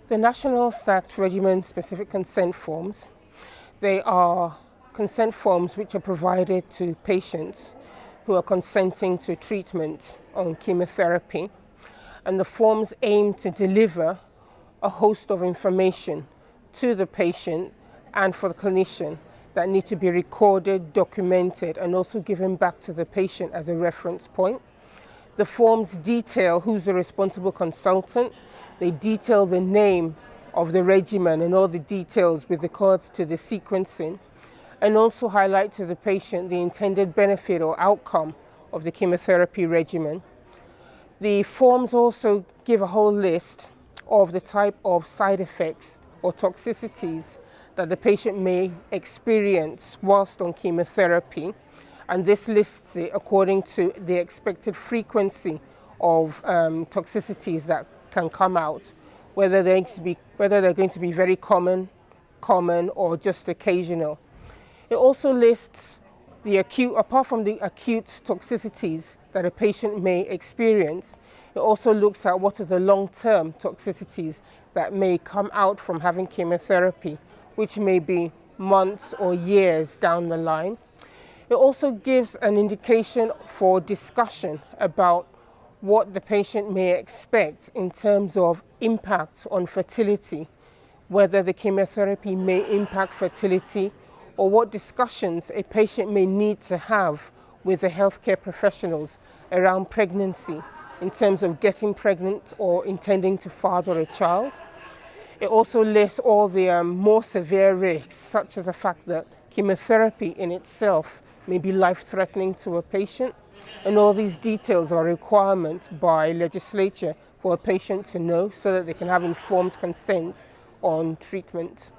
The National SACT regimen-specific consent forms, they are consent forms which are provided to patients who are consenting to treatment on chemotherapy. And the forms aim to deliver a host of information to the patient and for the clinician that need to be recorded, documented, and also given back to the patient as a reference point. The forms detail who's the responsible consultant. They detail the name of the regimen and all the details with regards to the sequencing, and also highlight to the patient the intended benefit or outcome of the chemotherapy regimen. The forms also give a whole list of the type of side effects or toxicities that the patient may experience whilst on chemotherapy, and this lists it according to the expected frequency of toxicities that can come out, whether they're going to be very common or just occasional. It also lists the acute, apart from the acute toxicities that a patient may experience, it also looks at what are the long-term toxicities that may come out from having chemotherapy, which may be months or years down the line. It also gives an indication for discussion about what the patient may expect in terms of impact on fertility, whether the chemotherapy may impact fertility, or what discussions a patient may need to have with the healthcare professionals around pregnancy in terms of getting pregnant or intending to father a child. It also lists all the more severe risks, such as the fact that chemotherapy in itself may be life-threatening to a patient. And all these details are a requirement by legislature for a patient to know so that they can have informed consent on treatment.